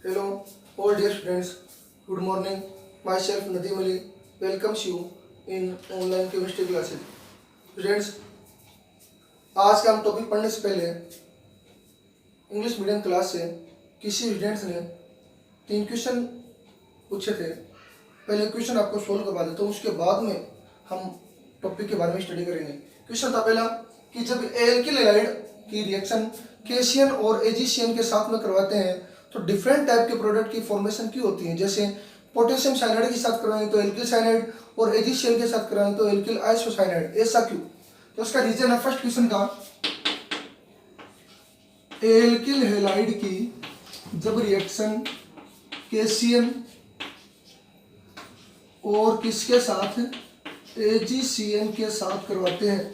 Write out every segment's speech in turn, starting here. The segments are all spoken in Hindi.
Hello, all dear students. Good morning. Myself Nadeem Ali welcomes you in online chemistry classes. Students, आज का हम टॉपिक पढ़ने से पहले इंग्लिश मीडियम क्लास से किसी स्टूडेंट्स ने 3 क्वेश्चन पूछे थे। पहले क्वेश्चन आपको सोल्व करवा देता हूँ, उसके बाद में हम टॉपिक के बारे में स्टडी करेंगे। क्वेश्चन था पहला कि जब एल्किल हैलाइड की रिएक्शन केशियन और एजीशियन के साथ में करवाते हैं तो डिफरेंट टाइप के प्रोडक्ट की फॉर्मेशन क्यों होती है। जैसे पोटेशियम साइनाइड के साथ करवाएंगे तो एल्किल साइनाइड और एजीशियन के साथ करवाएंगे तो एल्किल आइसोसाइनाइड, ऐसा क्यों? तो उसका रीजन है फर्स्ट क्वेश्चन का, एल्किल हैलाइड की जब रिएक्शन केशियन और किसके साथ एजीसीएन के साथ करवाते हैं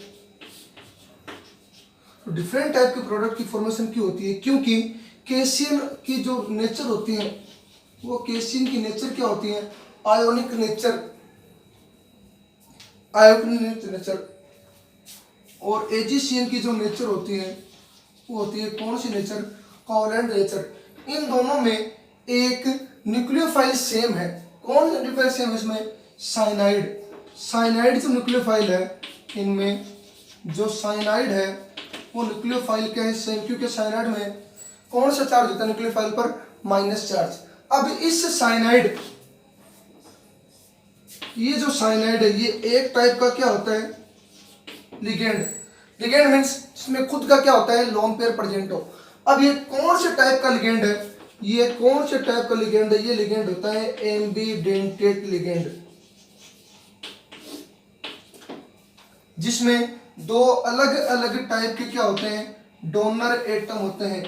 तो डिफरेंट टाइप के प्रोडक्ट की फॉर्मेशन क्यों होती है? क्योंकि केशियन की जो नेचर होती है वो केशियन की नेचर क्या होती है? आयोनिक नेचर, और एजीसीएन की जो नेचर होती है वो होती है कौन सी नेचर? Covalent nature. इन दोनों में एक न्यूक्लियोफाइल सेम है। कौन सा न्यूक्लियोफाइल सेम है इसमें? साइनाइड। साइनाइड जो न्यूक्लियोफाइल है, इनमें जो साइनाइड है वो न्यूक्लियोफाइल क्या है? सेम। क्योंकि साइनाइड में कौन सा चार्ज होता है न्यूक्लियोफाइल पर? Minus charge. अब इस साइनाइड, ये जो साइनाइड है ये एक टाइप का क्या होता है? लिगेंड। लिगेंड मीन्स इसमें खुद का क्या होता है? लोन पेयर प्रेजेंट हो। अब ये कौन से टाइप का लिगेंड है? ये कौन से टाइप का लिगेंड है? ये लिगेंड होता है एम्बिडेंटेड लिगेंड, जिसमें दो अलग अलग टाइप के क्या होते हैं? डोनर एटम होते हैं।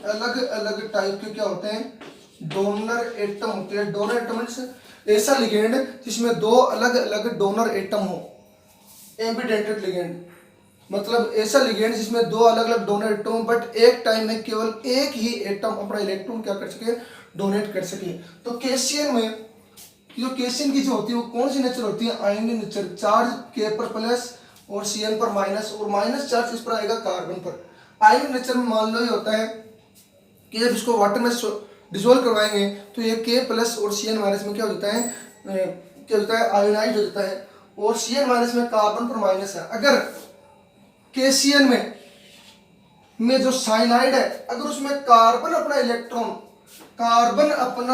अलग अलग टाइप के क्या होते हैं? डोनर एटम होते हैं। डोनर एटम मीन्स ऐसा लिगेंड जिसमें दो अलग अलग डोनर एटम हो। एम्बिडेंटेड लिगेंड मतलब ऐसा लिगेंड जिसमें दो अलग अलग डोनर एटम, बट एक टाइम में केवल एक ही एटम अपना इलेक्ट्रॉन क्या कर सके? डोनेट कर सके। तो केशियन में जो केशियन की जो होती है वो कौन सी नेचर होती है? आयनिक नेचर। चार्ज के पर प्लस और सीएन पर माइनस, और माइनस चार्ज इस पर आएगा कार्बन पर। आयनिक नेचर में मान लो ये होता है कि जब इसको वाटर में डिसोल्व करवाएंगे तो ये के प्लस और सी एन माइनस में क्या हो जाता है? क्या होता है? आयोनाइज हो जाता है। और सी एन माइनस में कार्बन पर माइनस है। अगर केशियन में जो साइनाइड है, अगर उसमें कार्बन अपना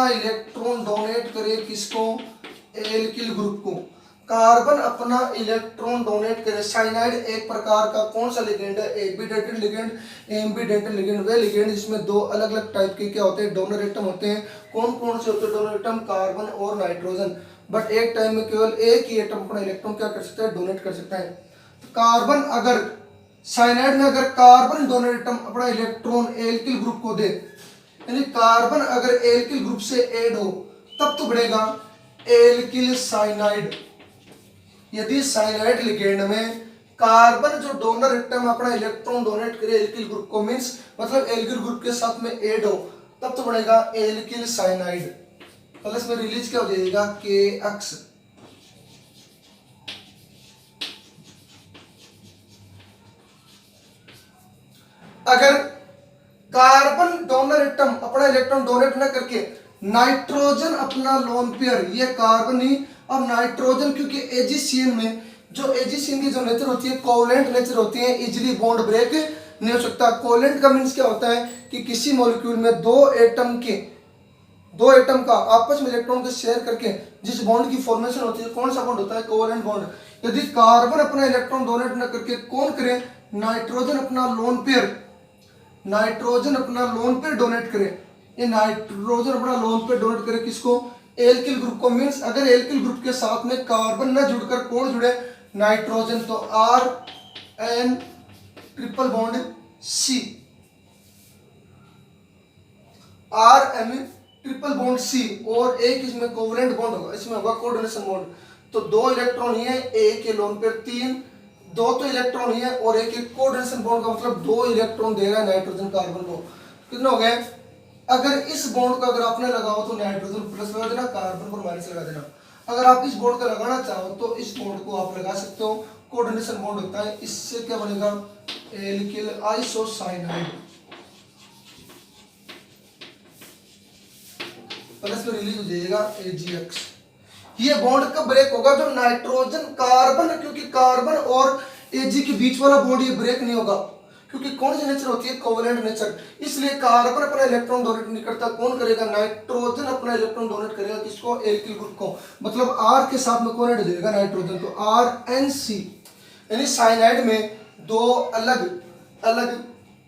इलेक्ट्रॉन डोनेट करे किसको? एल्किल ग्रुप को। कार्बन अपना इलेक्ट्रॉन डोनेट करे। साइनाइड एक प्रकार का कौन सा लिगेंड है? Ambidentate ligand. एम्बिडेंटेड लिगेंड वे लिगेंड जिसमें दो अलग अलग टाइप के क्या होते हैं? डोनर एटम होते हैं। कौन कौन से होते हैं डोनर एटम? कार्बन और नाइट्रोजन। बट एक टाइम में केवल एक ही एटम अपना इलेक्ट्रॉन क्या कर सकता है? डोनेट कर सकता है। तो कार्बन अगर साइनाइड में अगर कार्बन डोनर एटम अपना इलेक्ट्रॉन एल्किल ग्रुप को दे, यानी कार्बन अगर एल्किल ग्रुप से ऐड हो तब तो बनेगा एल्किल साइनाइड। यदि साइनाइड लिगेंड में कार्बन जो डोनर एटम अपना इलेक्ट्रॉन डोनेट करे एल्किल ग्रुप को, मींस मतलब एल्किल ग्रुप के साथ में ऐड हो, तब तो बनेगा एल्किल साइनाइड। प्लस में रिलीज क्या हो जाएगा? के एक्स। अगर कार्बन डोनर एटम अपना इलेक्ट्रॉन डोनेट न करके नाइट्रोजन अपना लोन पेयर, ये कार्बन नहीं अब नाइट्रोजन, क्योंकि एजीसीएन में जो एजीसीएन की जो नेचर होती है कोवैलेंट नेचर होती है, इजीली बॉन्ड ब्रेक नहीं हो सकता। कोवैलेंट का मींस क्या होता है कि किसी मॉलिक्यूल में दो एटम का आपस में इलेक्ट्रॉन को शेयर करके जिस बॉन्ड की फॉर्मेशन होती है, कौन सा बॉन्ड होता है? Covalent bond. यदि कार्बन अपना इलेक्ट्रॉन डोनेट न करके कौन करे? नाइट्रोजन अपना लोन पेयर डोनेट करे। ये नाइट्रोजन अपना लोन पेयर डोनेट करे किसको? एल्किल ग्रुप को। मींस अगर एल्किल ग्रुप के साथ में कार्बन न जुड़कर कौन जुड़े? नाइट्रोजन। तो R N triple bond C, R N triple bond C, और एक इसमें कोवैलेंट बॉन्ड होगा, इसमें होगा कोऑर्डिनेशन बॉन्ड। तो दो इलेक्ट्रॉन ही है, एक के लोन पेयर 3, दो तो इलेक्ट्रॉन ही है और एक कोऑर्डिनेशन बॉन्ड का मतलब दो इलेक्ट्रॉन दे रहा है नाइट्रोजन कार्बन को। कितने हो गए? अगर इस बॉन्ड को अगर आपने लगाओ तो नाइट्रोजन प्लस लगा देना, कार्बन पर माइनस लगा देना। अगर आप इस बॉन्ड का लगाना चाहो तो इस बॉन्ड को आप लगा सकते हो, कोऑर्डिनेशन बॉन्ड होता है। इससे क्या बनेगा? Alkyl isocyanide. प्लस में रिलीज हो जाएगा AgX। ये बॉन्ड कब ब्रेक होगा? जो नाइट्रोजन कार्बन, क्योंकि कार्बन और Ag के बीच वाला बॉन्ड ये ब्रेक नहीं होगा, क्योंकि कौन सी नेचर होती है? Covalent nature. इसलिए कार्बन अपना इलेक्ट्रॉन डोनेट नहीं करता, कौन करेगा? नाइट्रोजन अपना इलेक्ट्रॉन डोनेट करेगा। किसको? एल्किल ग्रुप को। मतलब R के साथ में कौन ऐड देगा? नाइट्रोजन। तो RNC, यानी साइनाइड में दो अलग अलग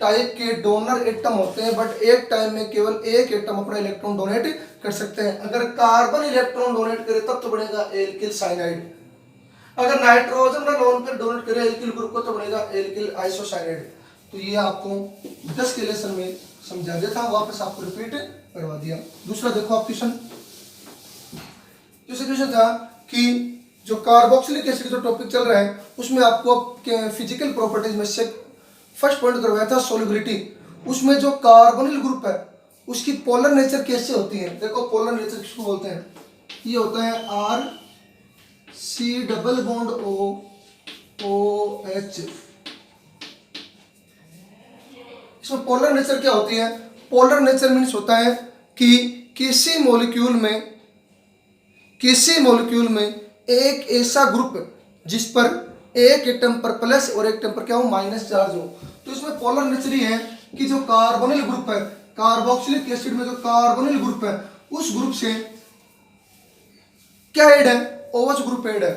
टाइप के डोनर एटम होते हैं, बट एक टाइम में केवल एक एटम अपना इलेक्ट्रॉन डोनेट कर सकते हैं। अगर कार्बन इलेक्ट्रॉन डोनेट करे तब तो बनेगा एल्किल साइनाइड। अगर नाइट्रोजन का लोन पे डोनेट करे एल्किल ग्रुप को तो बनेगा एल्किल आइसोसाइनाइड। तो ये आपको 10 के लेसन में समझा दिया था, वापस आपको रिपीट करवा दिया। दूसरा देखो आप क्वेश्चन। दूसरा क्वेश्चन था कि जो कार्बोक्सिलिक एसिड जो टॉपिक चल रहा है उसमें आपको फिजिकल प्रॉपर्टीज में से फर्स्ट पॉइंट करवाया था सोल्युबिलिटी। उसमें जो कार्बोनिल ग्रुप है उसकी पोलर नेचर कैसे होती है? देखो पोलर नेचर किसको बोलते हैं? ये होता है RC डबल बॉन्ड OH। इसमें पोलर नेचर क्या होती है? पोलर नेचर मीन्स होता है कि किसी मॉलिक्यूल में एक ऐसा ग्रुप जिस पर एक एटम पर प्लस और एक एटम पर क्या हो? माइनस चार्ज हो। तो इसमें पोलर नेचर ही है कि जो कार्बोनिल ग्रुप है, कार्बोक्सिलिक एसिड में जो कार्बोनिल ग्रुप है उस ग्रुप से क्या ऐड है? OH ग्रुप ऐड है।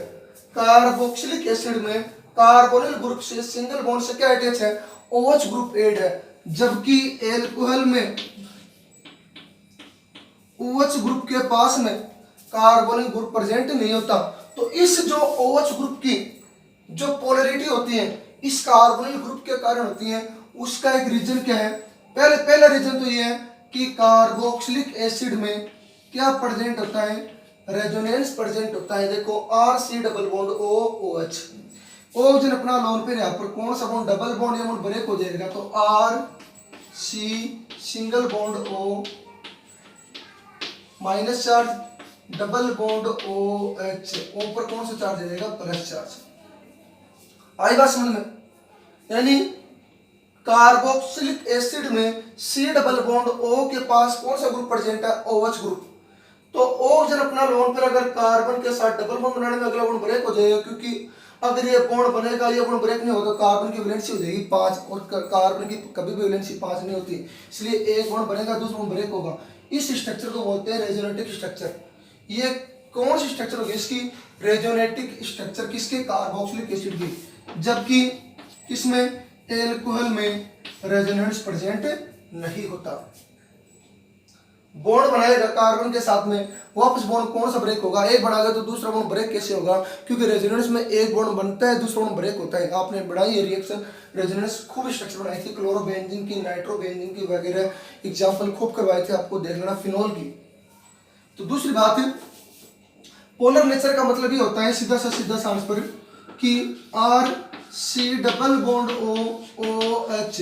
कार्बोक्सिलिक एसिड में कार्बोनिल ग्रुप से सिंगल बॉन्ड से क्या अटैच है? OH ग्रुप ऐड है। जबकि एल्कोहल में OH ग्रुप के पास में कार्बोनिल ग्रुप प्रेजेंट नहीं होता। तो इस जो OH ग्रुप की जो पोलैरिटी होती है इस कार्बोनिल ग्रुप के कारण होती है। उसका एक रीजन क्या है? पहला रीजन तो ये है कि कार्बोक्सिलिक एसिड में क्या प्रेजेंट होता है? रेजोनेंस प्रेजेंट होता है। देखो RC डबल बॉन्ड OH, ओजन अपना लोन पे यहाँ पर कौन सा बॉन्ड? डबल बॉन्ड या बॉन्ड ब्रेक हो जाएगा। तो RC single bond O minus charge, double bond OH, O पर कौन सा चार्ज रहेगा? Plus charge. आई बात समझ में? यानी कार्बोक्सिलिक एसिड में C डबल बॉन्ड O के पास कौन सा ग्रुप प्रेजेंट है? OH group. तो ओजन अपना लोन पर अगर कार्बन के साथ डबल बॉन्ड बनाने में अगला बॉन्ड ब्रेक हो जाएगा, क्योंकि अगर ये बॉन्ड बनेगा, ये बॉन्ड ब्रेक नहीं होगा, कार्बन की वैलेंसी हो जाएगी 5 और कार्बन की कभी भी वैलेंसी 5 नहीं होती। इसलिए एक बॉन्ड बनेगा, दूसरा बॉन्ड ब्रेक होगा। इस स्ट्रक्चर को बोलते हैं रेजोनेटिक स्ट्रक्चर। ये कौन सी स्ट्रक्चर होगी इसकी? रेजोनेटिक स्ट्रक्चर किसके? कार्बोक्सिलिक एसिड की। जबकि इसमें एल्कोहल में रेजोनेंस प्रेजेंट नहीं होता। बॉन्ड बनाएगा कार्बन के साथ में, वापस बॉन्ड कौन सा ब्रेक होगा? एक बनाएगा तो दूसरा बॉन्ड ब्रेक कैसे होगा? क्योंकि रेजोनेंस में एक बॉन्ड बनता है, दूसरा बॉन्ड ब्रेक होता है। आपने बनाई है रिएक्शन, रेजोनेंस खूब स्ट्रक्चर बनाई थी, क्लोरोबेंजीन की, नाइट्रोबेंजीन की वगैरह एग्जाम्पल खूब करवाए थे, आपको देख लेना फिनोल की। तो दूसरी बात है, पोलर नेचर का मतलब ये होता है सीधा सा आंसर कि RC डबल बॉन्ड OH,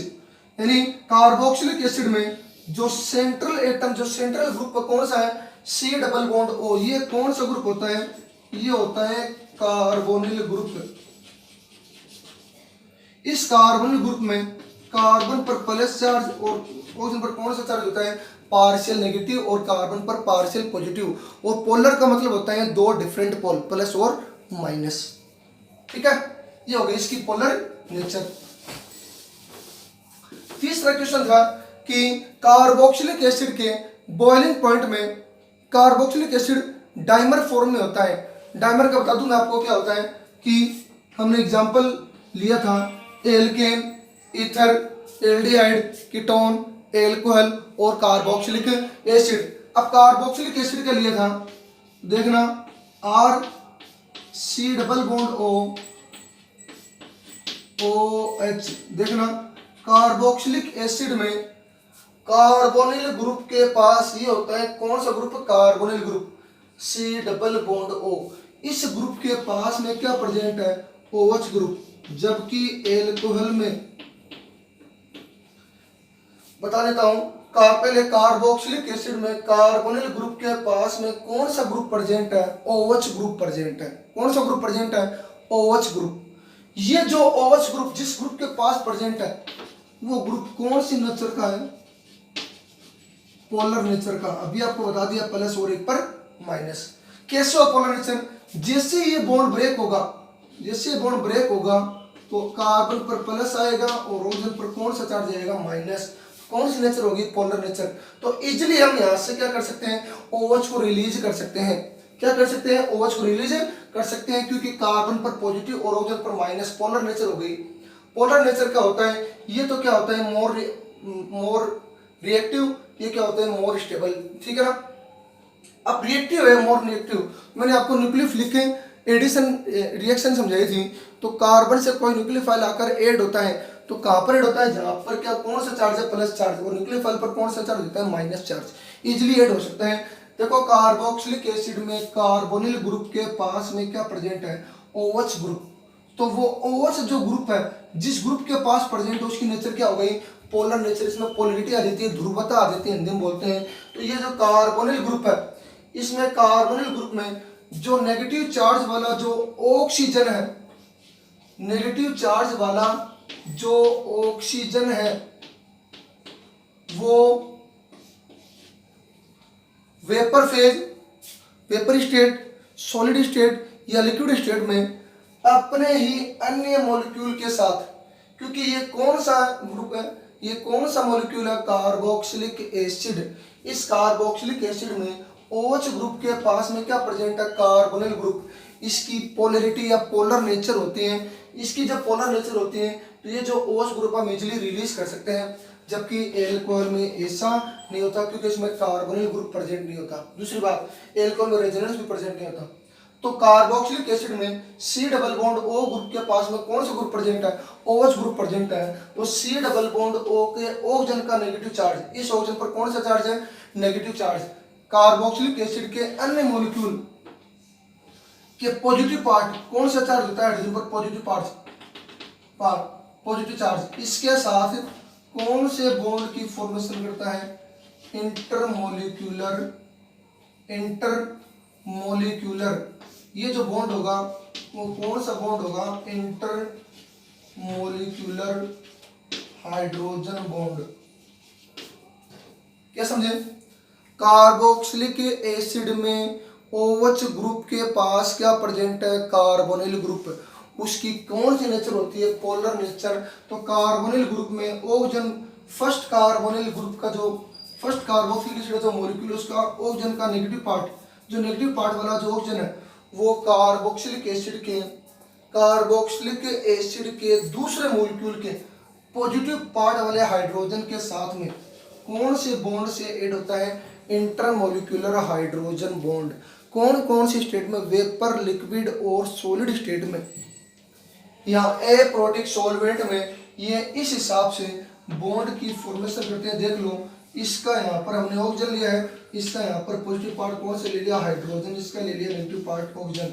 यानी कार्बोक्सिलिक एसिड में जो सेंट्रल एटम, जो सेंट्रल ग्रुप कौन सा है? C double bond O। ये कौन सा ग्रुप होता है? ये होता है कार्बोनिल ग्रुप। इस कार्बोनिल ग्रुप में कार्बन पर प्लस चार्ज और ओजन पर कौन सा चार्ज होता है? पार्शियल नेगेटिव, और कार्बन पर पार्शियल पॉजिटिव। और पोलर का मतलब होता है दो डिफरेंट पोल, प्लस और माइनस। ठीक है, ये हो गई इसकी पोलर नेचर। तीसरा क्वेश्चन था कि कार्बोक्सिलिक एसिड के बॉइलिंग पॉइंट में कार्बोक्सिलिक एसिड डाइमर फॉर्म में होता है। डाइमर का बता दूं मैं आपको क्या होता है कि हमने एग्जांपल लिया था alkane, ether, aldehyde, ketone, alcohol और कार्बोक्सिलिक एसिड। अब कार्बोक्सिलिक एसिड का लिया था, देखना RC डबल बॉन्ड OH। देखना कार्बोक्सिलिक एसिड में कार्बोनिल ग्रुप के पास ये होता है कौन सा group? Carbonyl group, C double bond O। इस ग्रुप के पास में क्या प्रेजेंट है? OH group. जबकि एल्कोहल में बता देता हूं, पहले कार्बोक्सिलिक एसिड में कार्बोनिल ग्रुप के पास में कौन सा ग्रुप प्रेजेंट है? OH ग्रुप प्रेजेंट है। कौन सा ग्रुप प्रेजेंट है? OH group. ये जो OH ग्रुप जिस ग्रुप के पास प्रेजेंट है वो ग्रुप कौन सी नेचर का है? पोलर नेचर का। अभी आपको बता दिया प्लस और एक पर माइनस। कैसे हो पोलर नेचर? जैसे ये बॉन्ड ब्रेक होगा, जैसे ये बॉन्ड ब्रेक होगा तो कार्बन पर प्लस आएगा और ऑक्सीजन पर कौन सा चार्ज आएगा? माइनस। कौन सी नेचर होगी? Polar nature. तो इजिली हम यहाँ से क्या कर सकते हैं? OH को रिलीज कर सकते हैं। क्या कर सकते हैं? OH को रिलीज कर सकते हैं, क्योंकि कार्बन पर पॉजिटिव और ऑक्सीजन पर माइनस, पोलर नेचर हो गई। पोलर नेचर क्या होता है? ये तो क्या होता है? मोर रिएक्टिव, ये क्या होता है? मोर स्टेबल, ठीक है ना। अब रिएक्टिव है, मोर रिएक्टिव। मैंने आपको न्यूक्लियोफिलिक एडिशन रिएक्शन समझाई थी। तो कार्बन से कोई न्यूक्लियोफाइल आकर ऐड होता है तो कहाँ पर ऐड होता है? जहाँ पर क्या कौन सा चार्ज है? Plus charge. और न्यूक्लियोफाइल पर कौन सा चार्ज होता है? Minus charge. इजिली ऐड हो सकता है। देखो कार्बोक्सिलिक एसिड में कार्बोनिल ग्रुप के पास में क्या प्रेजेंट है? OH group. तो वो OH जो ग्रुप है, जिस ग्रुप के पास प्रेजेंट है उसकी नेचर क्या हो गई? Polar nature. इसमें पोलरिटी आ जाती है, ध्रुवता आ जाती है, हिंदी में बोलते हैं। तो ये जो कार्बोनिल ग्रुप है, इसमें कार्बोनिल ग्रुप में जो नेगेटिव चार्ज वाला जो ऑक्सीजन है, नेगेटिव चार्ज वाला जो ऑक्सीजन है वो vapour phase, vapour state, solid state या लिक्विड स्टेट में अपने ही अन्य मॉलिक्यूल के साथ, क्योंकि ये कौन सा ग्रुप है? ये कौन सा मॉलिक्यूल है? Carboxylic acid. इस कार्बोक्सिलिक एसिड में OH ग्रुप के पास में क्या प्रेजेंट है? Carbonyl group. इसकी पोलरिटी या पोलर नेचर होती है। इसकी जब पोलर नेचर होती है तो ये जो OH ग्रुप हम इजीली रिलीज कर सकते हैं, जबकि एल्कोहल में ऐसा नहीं होता, क्योंकि इसमें कार्बोनिल ग्रुप प्रेजेंट नहीं होता। दूसरी बात, एल्कोहल में रेजोनेंस भी प्रेजेंट नहीं होता। तो कार्बोक्सिलिक एसिड में C double bond O group के पास में कौन सा ग्रुप प्रेजेंट है? OH ग्रुप प्रेजेंट है। तो C डबल बॉन्ड O के ऑक्सीजन का नेगेटिव चार्ज, इस ऑक्सीजन पर कौन सा चार्ज है? Negative charge. कार्बोक्सिलिक एसिड के अन्य मॉलिक्यूल के पॉजिटिव पार्ट कौन सा चार्ज होता है? हाइड्रोजन पर पॉजिटिव पॉजिटिव चार्ज। इसके साथ कौन से बॉन्ड की फॉर्मेशन करता है? इंटरमोलिक्यूलर। ये जो बॉन्ड होगा वो कौन सा बॉन्ड होगा? Intermolecular hydrogen bond. क्या समझे? कार्बोक्सिलिक एसिड में OH ग्रुप के पास क्या प्रेजेंट है? Carbonyl group. उसकी कौन सी नेचर होती है? Polar nature. तो कार्बोनिल ग्रुप में ऑक्सीजन, फर्स्ट कार्बोनिल ग्रुप का जो फर्स्ट कार्बोक्सिलिक एसिड जो मॉलिक्यूल, उसका ऑक्सीजन का नेगेटिव पार्ट, जो नेगेटिव पार्ट वाला जो ऑक्सीजन है वो कार्बोक्सिलिक एसिड के दूसरे मॉलिक्यूल के पॉजिटिव पार्ट वाले हाइड्रोजन के साथ में कौन से बॉन्ड से ऐड होता है? Intermolecular hydrogen bond. कौन कौन सी स्टेट में? वेपर, लिक्विड और सॉलिड स्टेट में। यहाँ एप्रोटिक सॉल्वेंट में ये इस हिसाब से बॉन्ड की फॉर्मेशन करते हैं। देख लो, इसका यहाँ पर हमने ऑक्सीजन लिया है, इसका यहाँ पर पॉजिटिव पार्ट कौन से ले लिया? हाइड्रोजन। इसका ले लिया negative part oxygen.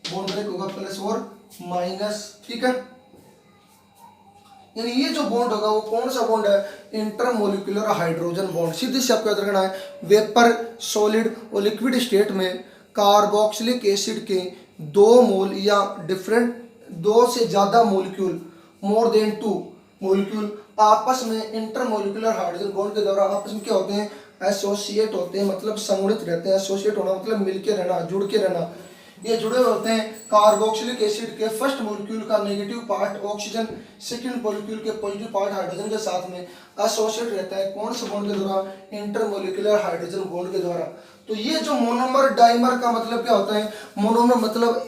Bond break होगा प्लस और माइनस, ठीक है। यानी ये जो बॉन्ड होगा वो कौन सा बॉन्ड है? Intermolecular hydrogen bond. सीधे से आपको याद रखना है, वेपर, सॉलिड और लिक्विड स्टेट में कार्बोक्सिलिक एसिड के 2 मोल या डिफरेंट 2 से ज्यादा मॉलिक्यूल, मोर देन 2 मॉलिक्यूल आपस में इंटरमोलिक्यूलर हाइड्रोजन बॉन्ड के द्वारा आपस में क्या होते हैं? एसोसिएट होते हैं, मतलब संगठित रहते हैं। एसोसिएट होना मतलब मिलके रहना, जुड़ के रहना। ये जुड़े हुए होते हैं। कार्बोक्सिलिक एसिड के फर्स्ट मॉलिक्यूल का negative part oxygen, second molecule के पॉजिटिव पार्ट हाइड्रोजन के साथ में एसोसिएट रहता है। कौन से बॉन्ड के द्वारा? इंटरमोलिक्यूलर हाइड्रोजन बॉन्ड के द्वारा। तो ये जो मोनोमर डाइमर का मतलब क्या होता है? मोनोमर मतलब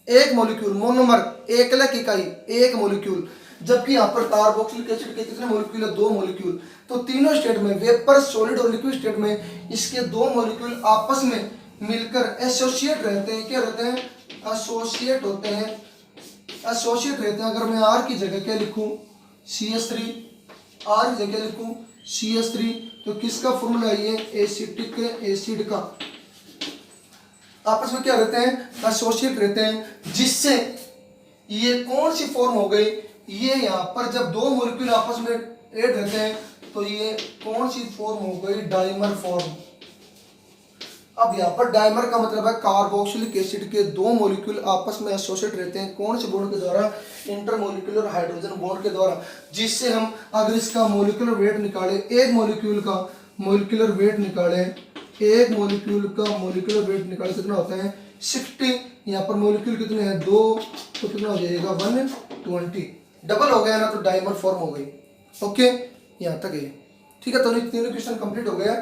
एक मॉलिक्यूल, मोनोमर एकलक इकाई, एक मॉलिक्यूल। जबकि यहाँ पर कार्बोक्सिलिक एसिड के कितने मॉलिक्यूल है? 2 मॉलिक्यूल। तो तीनों स्टेट में, वेपर, सॉलिड और लिक्विड स्टेट में, इसके 2 मॉलिक्यूल आपस में मिलकर एसोसिएट रहते हैं। क्या रहते हैं? एसोसिएट होते हैं, एसोसिएट रहते हैं। अगर मैं R की जगह क्या लिखूं? CH3, R की जगह लिखूं CH3, तो किसका फॉर्मूला है? ये एसिटिक एसिड का। आपस में क्या रहते हैं? एसोसिएट रहते हैं, जिससे ये कौन सी फॉर्म हो गई? ये यहाँ पर जब 2 मॉलिक्यूल आपस में ऐड रहते हैं तो ये कौन सी फॉर्म हो गई? Dimer form. अब यहाँ पर डाइमर का मतलब है कार्बोक्सिलिक एसिड के 2 मॉलिक्यूल आपस में एसोसिएट रहते हैं। कौन से बॉन्ड के द्वारा? इंटरमोलिक्यूलर हाइड्रोजन बॉन्ड के द्वारा। जिससे हम अगर इसका मॉलिक्यूलर वेट निकाले एक मॉलिक्यूल का, मोलिकुलर वेट निकालें, एक मोलिक्यूल का मोलिकुलर वेट निकाले कितना होता है 60, यहाँ पर मोलिक्यूल कितने हैं 2, तो कितना हो जाएगा 120, डबल हो गया ना तो डाइमर फॉर्म हो गई। ओके, यहाँ तक है। ठीक है, तो तीनों क्वेश्चन कंप्लीट हो गया।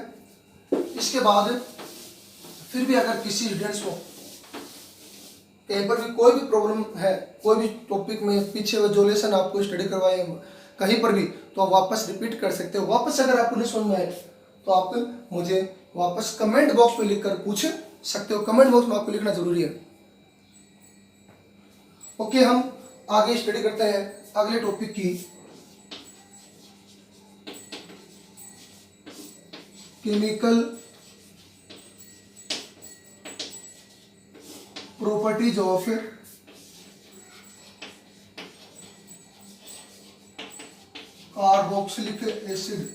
इसके बाद फिर भी अगर किसी स्टूडेंट्स को कहीं पर भी कोई भी प्रॉब्लम है, कोई भी टॉपिक में पीछे जो लेसन आपको स्टडी करवाए कहीं पर भी, तो आप वापस रिपीट कर सकते हो। वापस अगर आपको नहीं समझ में आए तो आप मुझे वापस कमेंट बॉक्स में लिखकर पूछ सकते हो। कमेंट बॉक्स में आपको लिखना जरूरी है। ओके, हम आगे स्टडी करते हैं अगले टॉपिक की, chemical properties of carboxylic acid.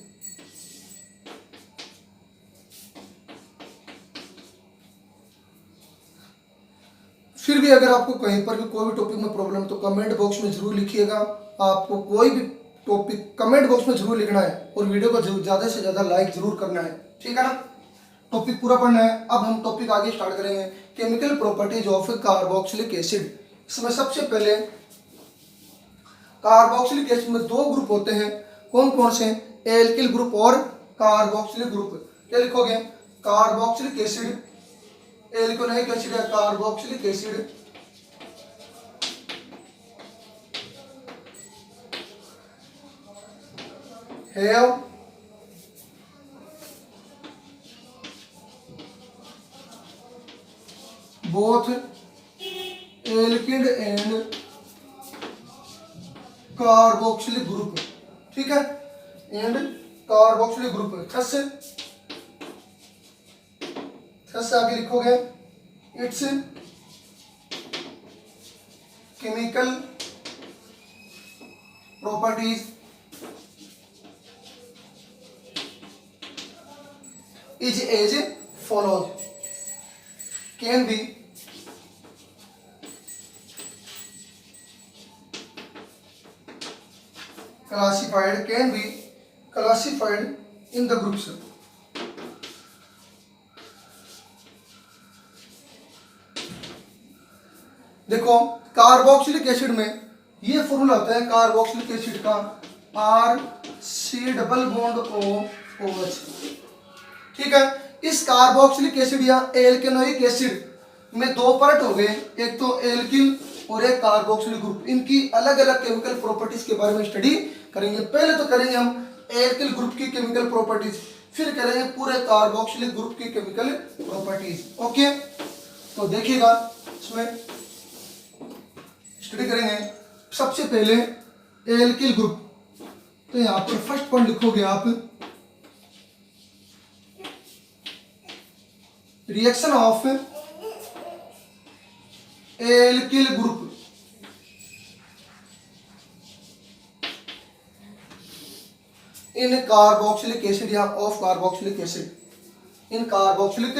फिर भी अगर आपको कहीं पर भी कोई भी टॉपिक में प्रॉब्लम तो कमेंट बॉक्स में जरूर लिखिएगा। आपको कोई भी टॉपिक कमेंट बॉक्स में जरूर लिखना है और वीडियो को ज़्यादा से ज़्यादा लाइक जरूर करना है। ठीक है ना, टॉपिक पूरा पढ़ना है। अब हम टॉपिक आगे स्टार्ट करेंगे, chemical properties of carboxylic acid. इसमें सबसे पहले कार्बोक्सिलिक एसिड में दो ग्रुप होते हैं, कौन कौन से, एल्किल ग्रुप और कार्बोक्सिलिक ग्रुप। क्या लिखोगे, कार्बोक्सिलिक एसिड, एल्कोनोइक एसिड है carboxylic acid, have both alkyd and carboxylic group। ठीक है, एंड कार्बोक्सिलिक ग्रुप। थस आगे लिखोगे, its chemical properties is as follows, can be classified in the groups। देखो, कार्बोक्सिलिक एसिड में ये फॉर्मूला होता है कार्बोक्सिलिक एसिड का, RC≡OH। ठीक है, इस कार्बोक्सिलिक एसिड या एल्केनोइक एसिड में दो पार्ट हो गए, एक तो एल्किल और एक कार्बोक्सिलिक ग्रुप। इनकी अलग अलग केमिकल प्रॉपर्टीज के बारे में स्टडी करेंगे। पहले तो करेंगे हम एल्किल ग्रुप की केमिकल प्रॉपर्टीज, फिर करेंगे पूरे कार्बोक्सिलिक ग्रुप की केमिकल प्रॉपर्टीज। ओके, तो देखिएगा इसमें स्टडी करेंगे। सबसे पहले एल्किल ग्रुप, तो यहां पर फर्स्ट पॉइंट लिखोगे आप, reaction of alkyl group in carboxylic acid या of carboxylic acid, in carboxylic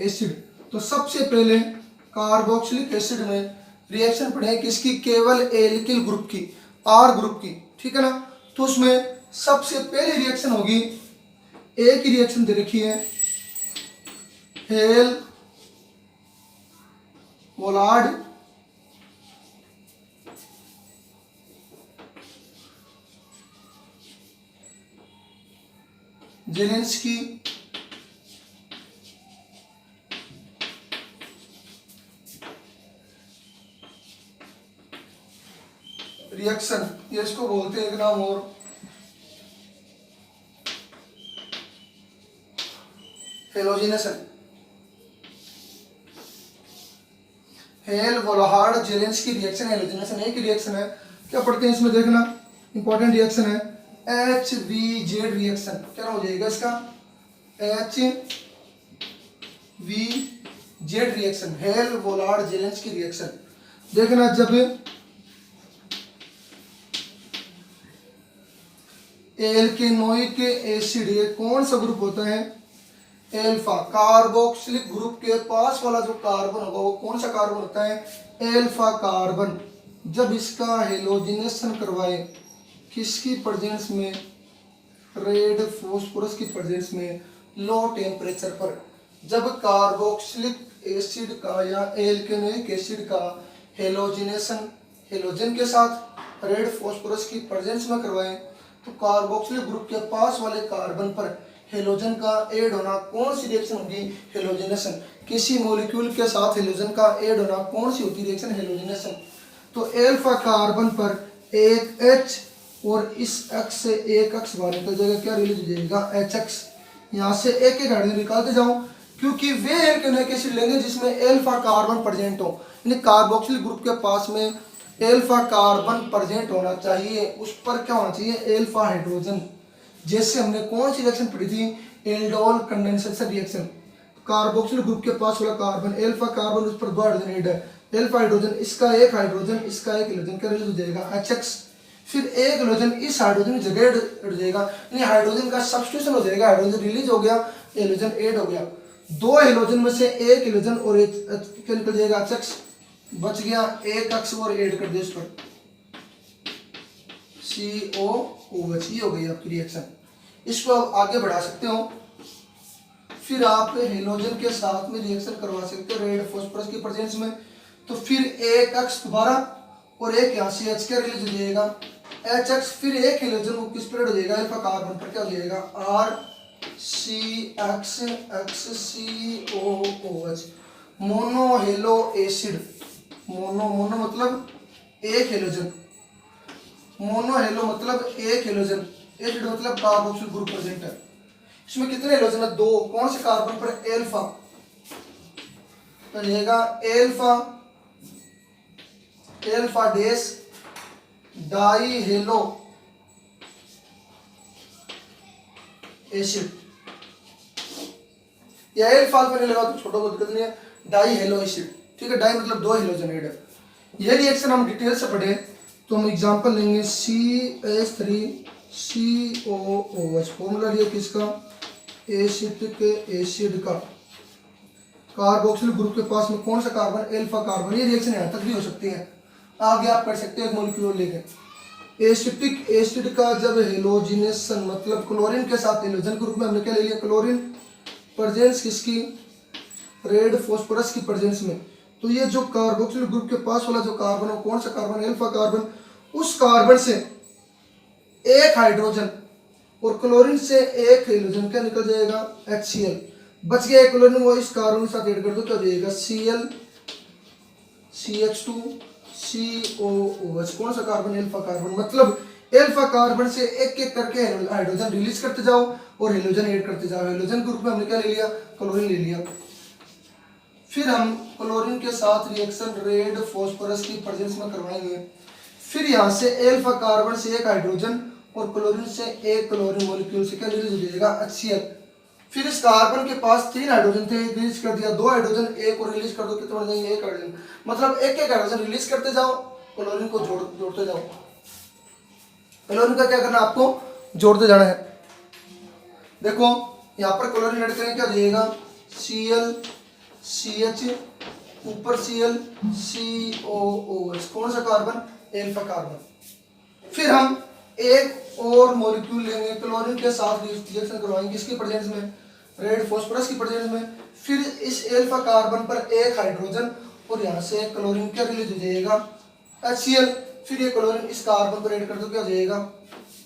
acid. तो सबसे पहले कार्बोक्सिलिक एसिड में रिएक्शन पढ़े किसकी, केवल एल्किल ग्रुप की, आर ग्रुप की। ठीक है ना, तो उसमें सबसे पहली रिएक्शन होगी, एक ही रिएक्शन दे रखी है, हेल वोलार्ड जेलेंस्की रिएक्शन, ये इसको बोलते हैं एक नाम और, halogenation. Hell Volhard Zelinsky reaction halogenation एक ही रिएक्शन है। क्या पढ़ते हैं इसमें, देखना इंपॉर्टेंट रिएक्शन है, HVZ रिएक्शन। क्या हो जाएगा इसका, HVZ reaction, Hell Volhard Zelinsky reaction. देखना, जब एल्केनोइक एसिड, ये कौन सा ग्रुप होता है, एल्फा, कार्बोक्सिलिक ग्रुप के पास वाला जो कार्बन होगा वो कौन सा कार्बन होता है, एल्फा कार्बन। जब इसका हेलोजिनेशन करवाए किसकी प्रेजेंस में, रेड फॉस्फोरस की प्रेजेंस में लो टेम्परेचर पर जब कार्बोक्सिलिक एसिड का या एल्केनोइक एसिड का हेलोजिनेशन हेलोजन के साथ रेड फॉस्फोरस की प्रेजेंस में करवाएं तो कार्बोक्सिलिक ग्रुप के पास वाले कार्बन पर हेलोजन का ऐड होना कौन सी रिएक्शन होगी? हेलोजिनेशन। किसी मॉलिक्यूल के साथ हेलोजन का ऐड होना कौन सी होती रिएक्शन? हेलोजिनेशन। तो अल्फा कार्बन पर एक H और इस X से एक X बाहर निकल जाएगा, क्या रिलीज हो जाएगा? HX। यहाँ से एक एक हाइड्रोजन निकालते जाओ क्योंकि वे एल्केनोइक एसिड लेंगे जिसमें अल्फा कार्बन प्रेजेंट हो, यानी कार्बोक्सिलिक ग्रुप के पास में अल्फा कार्बन प्रेजेंट होना चाहिए, उस पर क्या होना चाहिए? Alpha hydrogen. जैसे हमने कौन सी रिएक्शन पढ़ी थी? Aldol condensation reaction. Carboxylic group के पास वाला कार्बन अल्फा कार्बन, उस पर दो हाइड्रोजन ऐड है, अल्फा हाइड्रोजन, इसका एक हाइड्रोजन, इसका एक हाइड्रोजन, क्या रिलीज हो जाएगा? HX। फिर एक हाइड्रोजन इस हाइड्रोजन की जगह ऐड जाएगा, यानी हाइड्रोजन का सब्स्टिट्यूशन हो जाएगा, हाइड्रोजन रिलीज हो गया, हाइड्रोजन ऐड हो गया। दो हाइड्रोजन में से एक हाइड्रोजन और एक क्या निकल जाएगा? HX। बच गया एक X और ऐड कर दिया इस पर, COOH। ये हो गई आपकी रिएक्शन। इसको आप आगे बढ़ा सकते हो। फिर आप हेलोजन के साथ में रिएक्शन करवा सकते हो रेड फॉस्फोरस की प्रेजेंस में, तो फिर एक X दोबारा और एक यहाँ से H क्या रिलीज हो जाएगा? HX। फिर एक हेलोजन वो किस पर हो जाएगा? अल्फा कार्बन पर, क्या हो जाएगा? RCXXCOOH। Mono hello acid. Mono मतलब एक हेलोजन, मोनो हेलो मतलब एक हेलोजन, एसिड मतलब कार्बोक्सिल ग्रुप प्रेजेंट है। इसमें कितने हेलोजन है? दो। कौन से कार्बन पर? अल्फा। तो रहेगा alpha dash die hello acid, या अल्फा अल्फा नहीं लगा तो छोटा को दिक्कत नहीं है, डाई हेलो एसिड। ठीक है, डाई मतलब दो हेलोजन ऐड है। ये रिएक्शन हम डिटेल से पढ़े तो हम एग्जांपल लेंगे CH3COOH। फॉर्मूला लिया किसका? एसिटिक एसिड का। कार्बोक्सिलिक ग्रुप के पास में कौन सा कार्बन? Alpha carbon. ये रिएक्शन यहाँ तक भी हो सकती है, आगे आप कर सकते हो एक मॉलिक्यूल लेके। एसिटिक एसिड का जब हेलोजिनेशन मतलब क्लोरीन के साथ हेलोजन ग्रुप में हमने क्या ले लिया? क्लोरीन। प्रेजेंस किसकी? रेड फॉस्फोरस की प्रेजेंस में। तो ये जो कार्बोक्सिलिक ग्रुप के पास वाला जो कार्बन है कौन सा कार्बन? Alpha carbon. उस कार्बन से एक हाइड्रोजन और क्लोरीन से एक हाइड्रोजन क्या निकल जाएगा? HCl। बच गया एक क्लोरीन, वो इस कार्बन के साथ ऐड कर दो, क्या हो जाएगा? Cl CH2 COOH। कौन सा कार्बन? Alpha carbon. मतलब अल्फा कार्बन से एक एक करके हाइड्रोजन रिलीज करते जाओ और हाइड्रोजन ऐड करते जाओ। हाइड्रोजन ग्रुप में हमने क्या ले लिया? क्लोरीन ले लिया। फिर हम क्लोरीन के साथ रिएक्शन रेड फॉस्फोरस की प्रेजेंस में करवाएंगे। फिर यहाँ से अल्फा कार्बन से एक हाइड्रोजन और क्लोरीन से एक क्लोरीन मॉलिक्यूल से क्या रिलीज हो जाएगा? HCl। फिर इस कार्बन के पास तीन हाइड्रोजन थे, एक रिलीज कर दिया, दो हाइड्रोजन एक और रिलीज कर दो, कितने बन जाएंगे? एक हाइड्रोजन। मतलब एक एक हाइड्रोजन रिलीज करते जाओ, क्लोरीन को जोड़ते जाओ। क्लोरीन का क्या करना? आपको जोड़ते जाना है। देखो यहाँ पर क्लोरीन ऐड करें, क्या हो जाएगा? Cl CH ऊपर Cl COOH। कौन सा कार्बन? Alpha carbon. फिर हम एक और मॉलिक्यूल लेंगे, क्लोरीन के साथ रिएक्शन करवाएंगे इसकी प्रेजेंस में, रेड फॉस्फोरस की प्रेजेंस में। फिर इस अल्फा कार्बन पर एक हाइड्रोजन और यहाँ से क्लोरीन क्या रिलीज हो जाएगा? HCl। फिर ये क्लोरीन इस कार्बन पर ऐड कर दो, क्या हो जाएगा?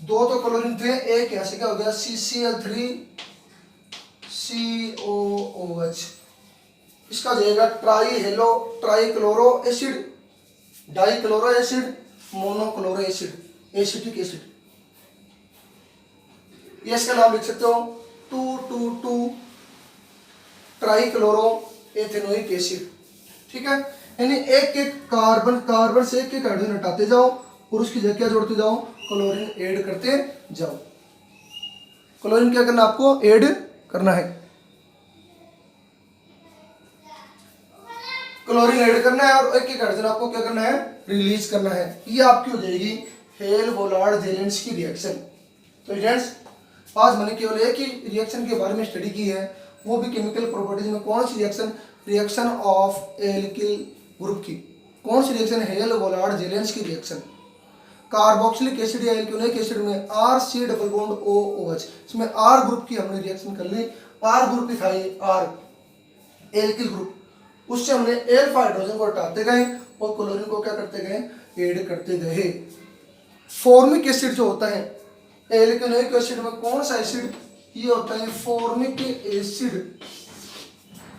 दो तो क्लोरीन थे, एक यहाँ से क्या हो गया? CCl3 COOH। इसका जाएगा try chloro acid, die chloro acid, monochloro acid, acetic acid. ये इसका नाम लिख सकते हो 2,2,2 ट्राई क्लोरो एथेनोइक एसिड। ठीक है, यानी एक एक कार्बन से एक एक हाइड्रोजन हटाते जाओ और उसकी जगह क्या जोड़ते जाओ? क्लोरीन ऐड करते जाओ। क्लोरीन क्या करना? आपको ऐड करना है, क्लोरीन ऐड करना है और एक एक हाइड्रोजन आपको क्या करना है? रिलीज करना है। ये आपकी हो जाएगी हेल-वोलार्ड-जेलेंस्की की रिएक्शन। तो फ्रेंड्स आज मैंने केवल एक ही रिएक्शन के बारे में स्टडी की है, वो भी केमिकल प्रॉपर्टीज में। कौन सी reaction? Reaction of alkyl group की। कौन सी रिएक्शन? हेल-वोलार्ड-जेलेंस्की की रिएक्शन। कार्बोक्सिलिक एसिड या एल्कोनिक एसिड में RC डबल बॉन्ड OOH, इसमें R ग्रुप की हमने रिएक्शन कर ली, R ग्रुप दिखाई, R एल्किल ग्रुप, उससे हमने एल्फा हाइड्रोजन को हटाते गए और क्लोरीन को क्या करते गए, ऐड करते गए। फॉर्मिक एसिड जो होता है एल्कोनिक एसिड में कौन सा एसिड, ये होता है फॉर्मिक एसिड।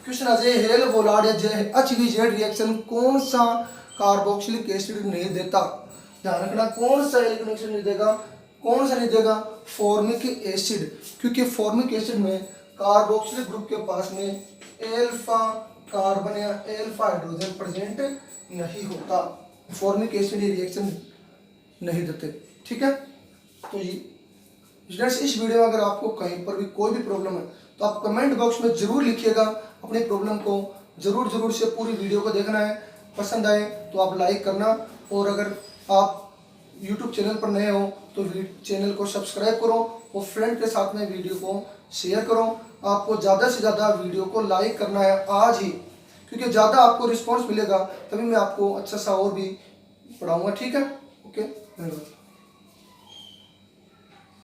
क्वेश्चन आ जाए हेल वोलाड या HVZ रिएक्शन कौन सा कार्बोक्सिलिक एसिड नहीं देता, ध्यान रखना कौन सा एल्कोनिक एसिड नहीं देगा, कौन सा नहीं देगा, फॉर्मिक एसिड, क्योंकि फॉर्मिक एसिड में कार्बोक्सिलिक ग्रुप के पास में एल्फा कार्बन या एल्फा हाइड्रोजन प्रेजेंट नहीं होता, फॉर्मिक एसिड रिएक्शन नहीं देते। ठीक है, तो ये स्टूडेंट्स इस वीडियो में अगर आपको कहीं पर भी कोई भी प्रॉब्लम है तो आप कमेंट बॉक्स में जरूर लिखिएगा अपनी प्रॉब्लम को, जरूर से पूरी वीडियो को देखना है, पसंद आए तो आप लाइक करना, और अगर आप YouTube चैनल पर नए हो तो चैनल को सब्सक्राइब करो और फ्रेंड के साथ में वीडियो को शेयर करो। आपको ज़्यादा से ज़्यादा वीडियो को लाइक करना है आज ही, क्योंकि ज़्यादा आपको रिस्पॉन्स मिलेगा तभी मैं आपको अच्छा सा और भी पढ़ाऊँगा। ठीक है, ओके, धन्यवाद।